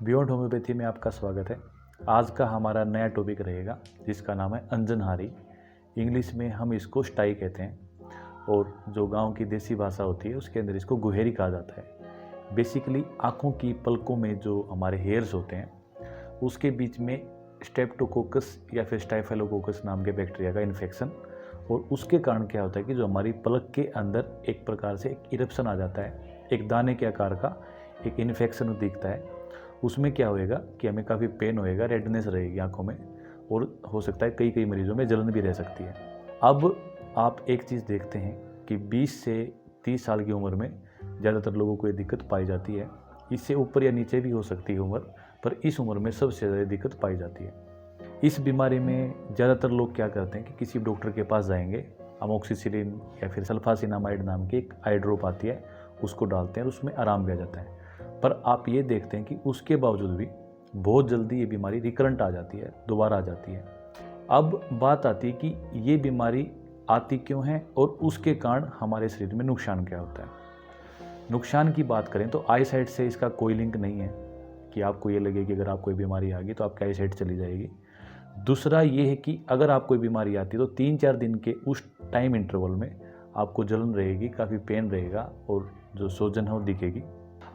Beyond homeopathy में आपका स्वागत है। आज का हमारा नया टॉपिक रहेगा जिसका नाम है अंजनहारी। इंग्लिश में हम इसको स्टाई कहते हैं और जो गांव की देसी भाषा होती है उसके अंदर इसको गुहेरी कहा जाता है। बेसिकली आँखों की पलकों में जो हमारे हेयर्स होते हैं उसके बीच में स्ट्रेप्टोकोकस या फिर स्टाइफाइलोकोकस नाम के बैक्टीरिया का इन्फेक्शन, और उसके कारण क्या होता है कि जो हमारी पलक के अंदर एक प्रकार से एक इरप्शन आ जाता है, एक दाने के आकार का एक इन्फेक्शन दिखता है। उसमें क्या होएगा कि हमें काफ़ी पेन होएगा, रेडनेस रहेगी आंखों में, और हो सकता है कई मरीजों में जलन भी रह सकती है। अब आप एक चीज़ देखते हैं कि 20 से 30 साल की उम्र में ज़्यादातर लोगों को ये दिक्कत पाई जाती है। इससे ऊपर या नीचे भी हो सकती है उम्र, पर इस उम्र में सबसे ज़्यादा दिक्कत पाई जाती है। इस बीमारी में ज़्यादातर लोग क्या करते हैं कि किसी डॉक्टर के पास जाएंगे, अमोक्सिसिलिन या फिर सल्फासिनामाइड नाम की एक आई ड्रॉप आती है, उसको डालते हैं और उसमें आराम भी आ जाता है। पर आप ये देखते हैं कि उसके बावजूद भी बहुत जल्दी ये बीमारी रिकरेंट आ जाती है, दोबारा आ जाती है। अब बात आती है कि ये बीमारी आती क्यों है और उसके कारण हमारे शरीर में नुकसान क्या होता है। नुकसान की बात करें तो आई साइट से इसका कोई लिंक नहीं है कि आपको ये लगे कि अगर आप कोई बीमारी आ गई तो आपकी आई साइट चली जाएगी। दूसरा ये है कि अगर आप कोई बीमारी आती है तो 3-4 दिन के उस टाइम इंटरवल में आपको जलन रहेगी, काफ़ी पेन रहेगा और जो सूजन है वो दिखेगी।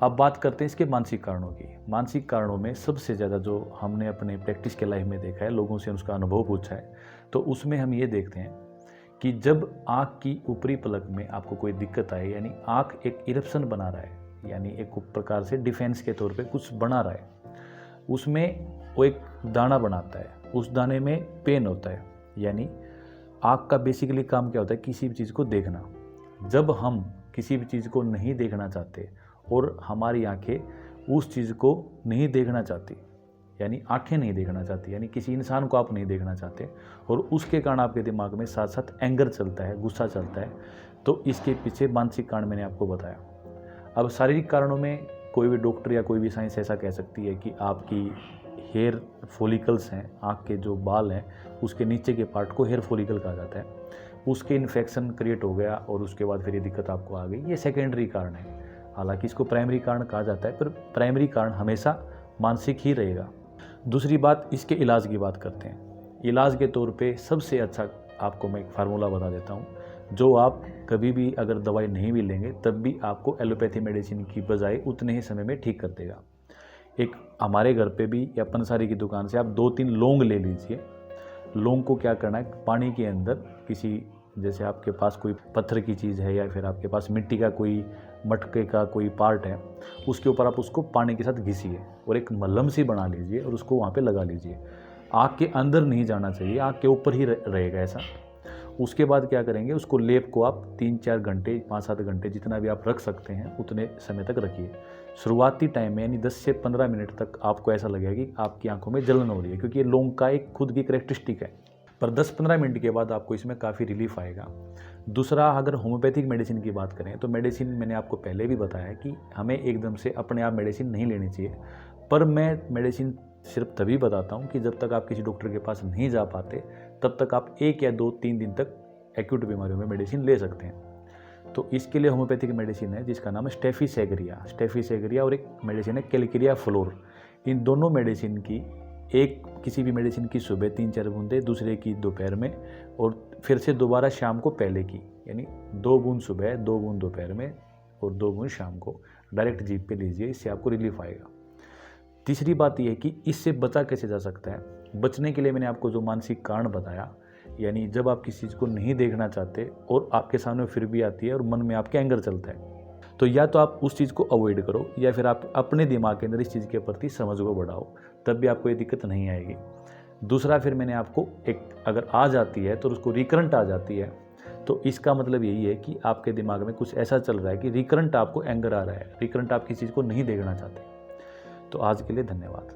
अब बात करते हैं इसके मानसिक कारणों की। मानसिक कारणों में सबसे ज़्यादा जो हमने अपने प्रैक्टिस के लाइफ में देखा है, लोगों से उसका अनुभव पूछा है, तो उसमें हम ये देखते हैं कि जब आँख की ऊपरी पलक में आपको कोई दिक्कत आए, यानी आँख एक इरप्शन बना रहा है, यानी एक प्रकार से डिफेंस के तौर पे कुछ बना रहा है, उसमें वो एक दाना बनाता है, उस दाने में पेन होता है। यानी आँख का बेसिकली काम क्या होता है, किसी भी चीज़ को देखना। जब हम किसी भी चीज़ को नहीं देखना चाहते और हमारी आंखें उस चीज़ को नहीं देखना चाहती, यानी आंखें नहीं देखना चाहती, यानी किसी इंसान को आप नहीं देखना चाहते, और उसके कारण आपके दिमाग में साथ साथ एंगर चलता है, गुस्सा चलता है, तो इसके पीछे मानसिक कारण मैंने आपको बताया। अब शारीरिक कारणों में कोई भी डॉक्टर या कोई भी साइंस ऐसा कह सकती है कि आपकी हेयर फॉलिकल्स हैं, आँख के जो बाल हैं उसके नीचे के पार्ट को हेयर फॉलिकल कहा जाता है, उसके इन्फेक्शन क्रिएट हो गया और उसके बाद फिर ये दिक्कत आपको आ गई। ये सेकेंडरी कारण है। हालांकि इसको प्राइमरी कारण कहा जाता है, पर प्राइमरी कारण हमेशा मानसिक ही रहेगा। दूसरी बात, इसके इलाज की बात करते हैं। इलाज के तौर पे सबसे अच्छा आपको मैं एक फार्मूला बता देता हूँ, जो आप कभी भी अगर दवाई नहीं भी लेंगे तब भी आपको एलोपैथी मेडिसिन की बजाय उतने ही समय में ठीक कर देगा। एक हमारे घर पे भी या पंसारी की दुकान से आप 2-3 लौंग ले लीजिए। लौंग को क्या करना है, पानी के अंदर किसी, जैसे आपके पास कोई पत्थर की चीज़ है या फिर आपके पास मिट्टी का कोई मटके का कोई पार्ट है, उसके ऊपर आप उसको पानी के साथ घिसिए और एक मलहम सी बना लीजिए और उसको वहाँ पे लगा लीजिए। आँख के अंदर नहीं जाना चाहिए, आँख के ऊपर ही रहेगा ऐसा। उसके बाद क्या करेंगे, उसको लेप को आप 3-4 घंटे, 5-7 घंटे जितना भी आप रख सकते हैं उतने समय तक रखिए। शुरुआती टाइम में यानी 10 से 15 मिनट तक आपको ऐसा लगेगा कि आपकी आंखों में जलन हो रही है, क्योंकि ये लौंग का एक खुद की करेक्टरिस्टिक है। पर 10-15 मिनट के बाद आपको इसमें काफ़ी रिलीफ आएगा। दूसरा, अगर होम्योपैथिक मेडिसिन की बात करें तो मेडिसिन मैंने आपको पहले भी बताया है कि हमें एकदम से अपने आप मेडिसिन नहीं लेनी चाहिए। पर मैं मेडिसिन सिर्फ तभी बताता हूँ कि जब तक आप किसी डॉक्टर के पास नहीं जा पाते तब तक आप 1 या 2-3 दिन तक एक्यूट बीमारियों में मेडिसिन ले सकते हैं। तो इसके लिए होम्योपैथिक मेडिसिन है जिसका नाम है स्टेफिसेग्रिया और एक मेडिसिन है कैलकेरिया फ्लोर। इन दोनों मेडिसिन की, एक किसी भी मेडिसिन की सुबह 3-4 बूंदें, दूसरे की दोपहर में, और फिर से दोबारा शाम को पहले की, यानी 2 बूंद सुबह, 2 बूंद दोपहर में और 2 बूंद शाम को डायरेक्ट जीभ पे लीजिए, इससे आपको रिलीफ आएगा। तीसरी बात यह है कि इससे बचा कैसे जा सकता है। बचने के लिए मैंने आपको जो मानसिक कारण बताया, यानी जब आप किसी चीज़ को नहीं देखना चाहते और आपके सामने फिर भी आती है और मन में आपके एंगर चलता है, तो या तो आप उस चीज़ को अवॉइड करो या फिर आप अपने दिमाग के अंदर इस चीज़ के प्रति समझ को बढ़ाओ, तब भी आपको ये दिक्कत नहीं आएगी। दूसरा, फिर मैंने आपको एक, अगर आ जाती है तो उसको रिकरेंट आ जाती है, तो इसका मतलब यही है कि आपके दिमाग में कुछ ऐसा चल रहा है कि रिकरेंट आपको एंगर आ रहा है, रिकरेंट आप किसी चीज़ को नहीं देखना चाहते। तो आज के लिए धन्यवाद।